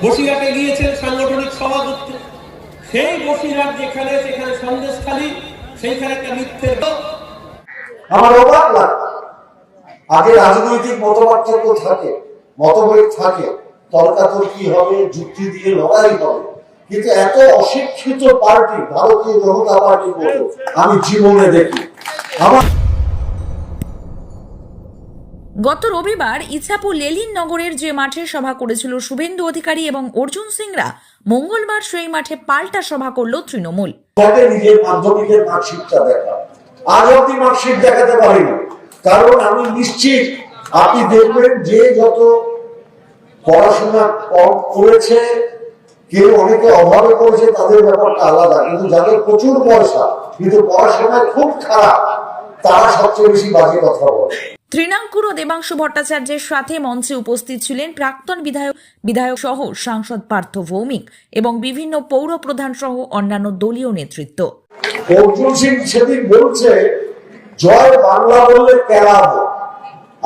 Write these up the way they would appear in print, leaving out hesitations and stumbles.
বসিরহাটে গিয়েছেন সাংগঠনিক সভা করতে। সেই বসিরহাট যেখানে সেখানে সন্দেশখালী, সেইখানে একটা মিথ্যে। আমার অবাক লাগে, আগে রাজনৈতিক মতপার্থক্য থাকে, মতভেদ থাকে, তর্কাতর্কি হবে, যুক্তি দিয়ে লড়াই হবে, কিন্তু এত অশিক্ষিত পার্টি ভারতীয় জনতা পার্টি বলে আমি জীবনে দেখি। আমার গত রবিবার ইছাপুর লেলিন নগরের যে মাঠে সভা করেছিল শুভেন্দু অধিকারী এবং অর্জুন সিংরা, মঙ্গলবার সেই মাঠে পাল্টা সভা করল তৃণমূল। নিজের মাধ্যমিকের মার্কশিটটা দেখা, আজ অব্দি মার্কশিট দেখাতে পারিনি, কারণ আমি নিশ্চিত আপনি দেখবেন যে যত পড়াশোনা কম করেছে, কেউ অনেকে অভাবে করেছে, তাদের ব্যাপারটা আলাদা, কিন্তু যাদের প্রচুর পয়সা কিন্তু পড়াশোনায় খুব খারাপ, তারা সবচেয়ে বেশি বাজে কথা বলে। তৃণাঙ্কুর ও দেবাংশু ভট্টাচার্যের সাথে মঞ্চে উপস্থিত ছিলেন প্রাক্তন বিধায়ক সহ সাংসদ পার্থ ভৌমিক এবং বিভিন্ন পৌর প্রধান সহ অন্যান্য দলীয় নেতৃত্ব। অর্জুন সিং সেদিন বলছে জয় বাংলা বললে কেলাবো।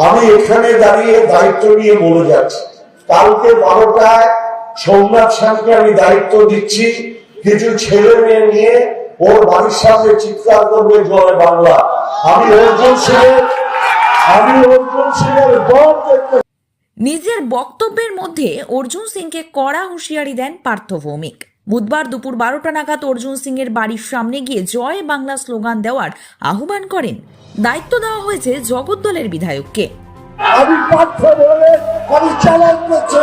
আমি এখানে দাঁড়িয়ে দায়িত্ব নিয়ে বলে যাচ্ছি, কালকে 12টায় সোমনাথ শ্যামকে আমি দায়িত্ব দিচ্ছি, কিছু ছেলে মেয়ে নিয়ে ওর বাড়ির সামনে চিৎকার করবে জয় বাংলা। আমি অর্জুন সিংয়ের দম দেখতে। নিজের বক্তব্যের মধ্যে অর্জুন সিংকে কড়া হুঁশিয়ারি দেন পার্থ ভৌমিক। বুধবার দুপুর 12টা নাগাদ অর্জুন সিংয়ের বাড়ির সামনে গিয়ে জয় বাংলা স্লোগান দেওয়ার আহ্বান করেন। দায়িত্ব দেওয়া হয়েছে জগদ্দলের বিধায়ককে। আমি পার্থ বলে আমি চ্যালেঞ্জ করছি,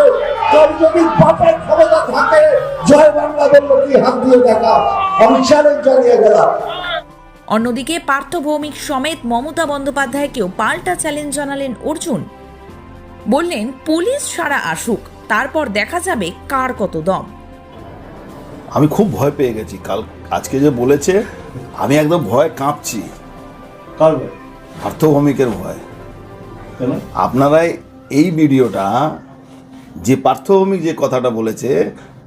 তোর যদি বাপের ক্ষমতা থাকে জয় বাংলা বললো কি হাত দিয়ে দেখা, আমি চ্যালেঞ্জ জানিয়ে গেলাম। অন্যদিকে পার্থ ভৌমিক সমেত মমতা বন্দ্যোপাধ্যায়কেও পাল্টা চ্যালেঞ্জ জানালেন অর্জুন। বললেন পুলিশ সারা আসুক, তারপর দেখা যাবে কার কত দম। আমি খুব ভয় পেয়ে গেছি আজকে যে বলেছে, আমি একদম ভয় কাঁপছি। পার্থ ভৌমিকের ভয়। আপনারাই এই ভিডিওটা, যে পার্থ ভৌমিক যে কথাটা বলেছে,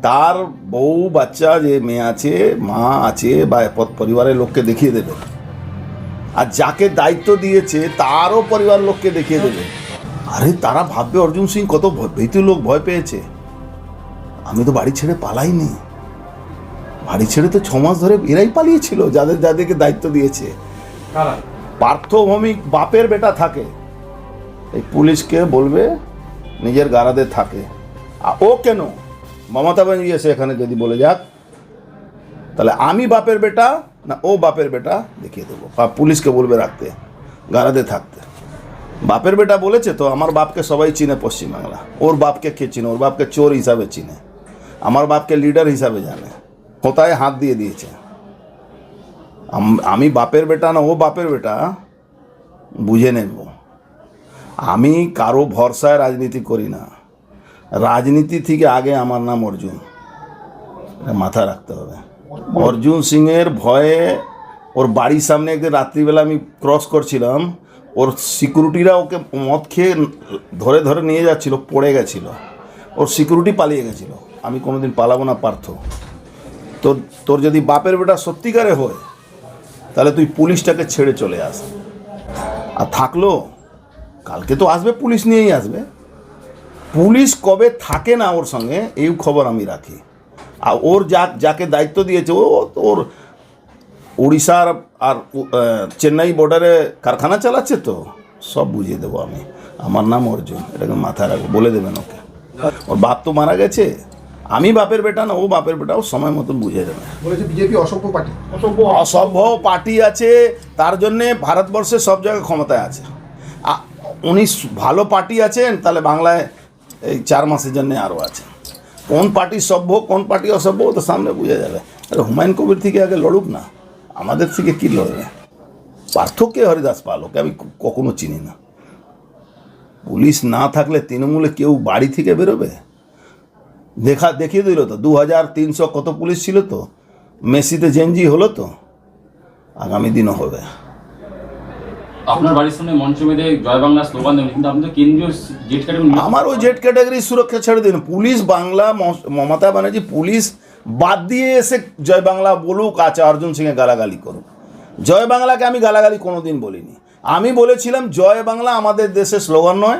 তার বউ বাচ্চা যে মেয়ে আছে, মা আছে বা পরিবারের লোককে দেখিয়ে দেবে, আর যাকে দায়িত্ব দিয়েছে তারও পরিবার লোককে দেখিয়ে দেবে। আরে তারা ভাববে অর্জুন সিং কত ভীতু লোক, ভয় পেয়েছে। আমি তো বাড়ি ছেড়ে পালাইনি, বাড়ি ছেড়ে তো 6 মাস ধরে এরাই পালিয়েছিল যাদেরকে দায়িত্ব দিয়েছে। পার্থ ভৌমিক বাপের বেটা থাকে, এই পুলিশকে বলবে নিজের গারাদে থাকে। ও কেন মমতা ব্যানার্জি এসে এখানে যদি বলে যাক, তাহলে আমি বাপের বেটা না ও বাপের বেটা দেখিয়ে দেবো, বা পুলিশকে বলবে রাখতে, গারাদে থাকতে। বাপের বেটা বলেছে তো, আমার বাপকে সবাই চিনে পশ্চিমবাংলা। ওর বাপকে কে চিনে? ওর বাপকে চোর হিসাবে চিনে, আমার বাপকে লিডার হিসাবে জানে। কোথায় হাত দিয়ে দিয়েছে। আমি বাপের বেটা না ও বাপের বেটা বুঝে নেব। আমি কারো ভরসায় রাজনীতি করি না, রাজনীতি থেকে আগে আমার নাম অর্জুন, মাথায় রাখতে হবে। অর্জুন সিংয়ের ভয়ে ওর বাড়ির সামনে একদিন রাত্রিবেলা আমি ক্রস করছিলাম, ওর সিকিউরিটিরা ওকে মদ খেয়ে ধরে ধরে নিয়ে যাচ্ছিল, পড়ে গেছিল, ওর সিকিউরিটি পালিয়ে গেছিল। আমি কোনোদিন পালাবো না পার্থ। তোর যদি বাপের বেটা সত্যিকারে হয়, তাহলে তুই পুলিশটাকে ছেড়ে চলে আস। আর থাকলো, কালকে তো আসবে, পুলিশ নিয়েই আসবে। পুলিশ কবে থাকে না ওর সঙ্গে এই খবর আমি রাখি। আর ওর যাকে দায়িত্ব দিয়েছে, ওর উড়িষ্যার আর চেন্নাই বর্ডারে কারখানা চালাচ্ছে, তো সব বুঝিয়ে দেবো আমি। আমার নাম অর্জুন, এটাকে মাথায় রাখবো, বলে দেবেন ওকে। ওর বাপ তো মারা গেছে, আমি বাপের বেটা না ও বাপের বেটা, ও সময় মতন বুঝিয়ে দেবে। বিজেপি অসভ্য পার্টি, অসভ্য পার্টি আছে, তার জন্যে ভারতবর্ষে সব জায়গায় ক্ষমতায় আছে। উনি ভালো পার্টি আছেন, তাহলে বাংলায় এই 4 মাসের জন্য আরও আছে। কোন পার্টি সভ্য কোন পার্টি অসভ্য তো সামনে বুঝে যাবে। আরে হুমায়ুন কবির থেকে আগে লড়ুক না, আমাদের থেকে কী লড়বে? পার্থক্য হরিদাস পাল, ওকে আমি কখনো চিনি না। পুলিশ না থাকলে তৃণমূলে কেউ বাড়ি থেকে বেরোবে? দেখিয়ে দিল তো 2300 কত পুলিশ ছিল, তো মেসিতে জেনজি হলো, তো আগামী দিনও হবে। আপনার বাড়ির সামনে মঞ্চ বেঁধে জয় বাংলা স্লোগান দেবেন, কিন্তু আপনি তো কেন্দ্রীয় জেড ক্যাটাগরি। আমার ওই জেড ক্যাটাগরি সুরক্ষা ছেড়ে দিন। পুলিশ বাংলা, মমতা ব্যানার্জি পুলিশ বাদ দিয়ে এসে জয় বাংলা বলুক, আচ্ছা অর্জুন সিংয়ে গালাগালি করুক। জয় বাংলাকে আমি গালাগালি কোনোদিন বলিনি। আমি বলেছিলাম জয় বাংলা আমাদের দেশের স্লোগান নয়,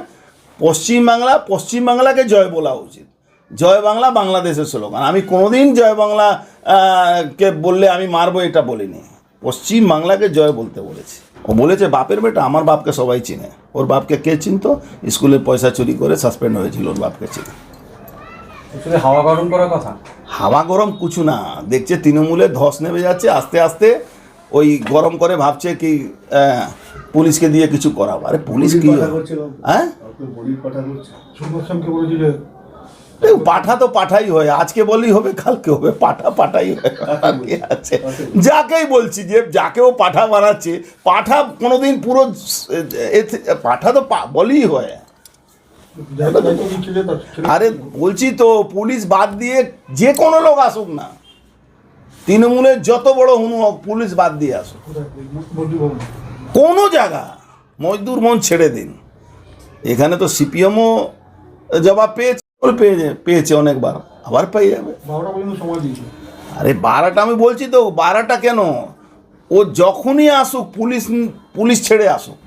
পশ্চিমবাংলাকে জয় বলা উচিত। জয় বাংলা বাংলাদেশের স্লোগান। আমি কোনোদিন জয় বাংলা কে বললে আমি মারবো এটা বলিনি, পশ্চিম বাংলাকে জয় বলতে বলেছি। ও বলেছে বাপের বেটা, আমার বাপকে সবাই চিনে। ওর বাপকে কে চিনতো? স্কুলের পয়সা চুরি করে সাসপেন্ড হয়েছিল, ওর বাপকে চিনে। হাওয়া গরম করার কথা, হাওয়া গরম কিছু না, দেখছে তৃণমূলের ধস নেমে যাচ্ছে আস্তে আস্তে, ওই গরম করে ভাবছে কি পুলিশকে দিয়ে কিছু করাবো। আরে পুলিশ কি, হ্যাঁ পাঠা তো পাঠাই হয়, আজকে বললেই হবে কালকে হবে, পাঠা পাঠাই হয়। আছে যাকেই বলছি যে যাকেও পাঠা বানাচ্ছে, পাঠা কোনোদিন পুরো পাঠা তো বলেই হয়। আরে বলছি তো পুলিশ বাদ দিয়ে যে কোনো লোক আসুক না, তৃণমূলের যত বড় হুনু হোক, পুলিশ বাদ দিয়ে আসুক কোনো জায়গা, মজদুর মন ছেড়ে দিন। এখানে তো সিপিএমও জবাব পেয়েছে অনেকবার, আবার পেয়ে যাবে। আরে 12টা আমি বলছি তো, 12টা কেন, ও যখনই আসুক পুলিশ ছেড়ে আসুক।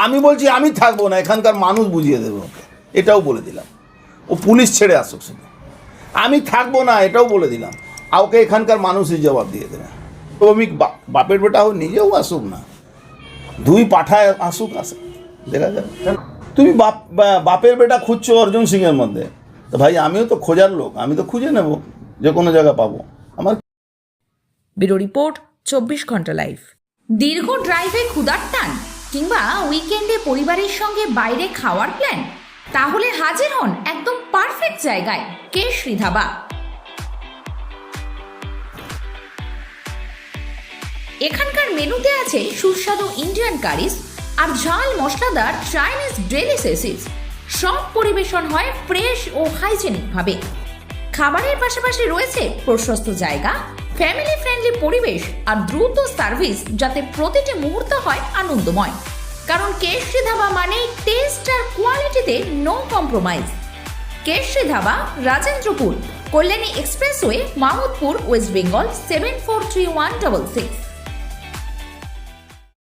আমি বলছি আমি থাকবো না, এখানকার মানুষ বুঝিয়ে দেবে ওকে, এটাও বলে দিলাম। ও পুলিশ ছেড়ে আসুক শুধু, আমি থাকবো না এটাও বলে দিলাম। আর ওকে এখানকার মানুষই জবাব দিয়ে দেবে। তো আমি বাপের বেটা ও নিজেও আসুক না, দুই পাঠায় আসুক, আসে দেখা যাবে। তুমি বাপের বেটা খুঁজছো অর্জুন সিংয়ের মধ্যে, তো ভাই আমিও তো খোঁজার লোক, আমি তো খুঁজে নেব, যে কোনো জায়গা পাবো আমার। ব্যুরো রিপোর্ট 24 ঘন্টা লাইভ। দীর্ঘ ড্রাইভে ক্ষুধার টান কিংবা উইকেন্ডে পরিবারের সঙ্গে বাইরে খাওয়ার প্ল্যান, তাহলে হাজির হন একদম পারফেক্ট জায়গায়, কেশরী ধাবা। এখানকার মেনুতে আছে সুস্বাদু ইন্ডিয়ান কারিজ আর ঝাল মশলাদার চাইনিজ ডেলিসিয়াস। সব পরিবেশন হয় ফ্রেশ ও হাইজেনিক ভাবে। খাবারের পাশাপাশি রয়েছে প্রশস্ত জায়গা, ফ্যামিলি ফ্রেন্ডলি পরিবেশ আর দ্রুত সার্ভিস, যাতে প্রতিটি মুহূর্ত হয় আনন্দময়। কারণ কেশরী ধাবা মানেই টেস্ট আর কোয়ালিটিতে no compromise. Keshari dhaba, Rajendrapur, Kalyani expressway, Mahmudpur, West Bengal 743166।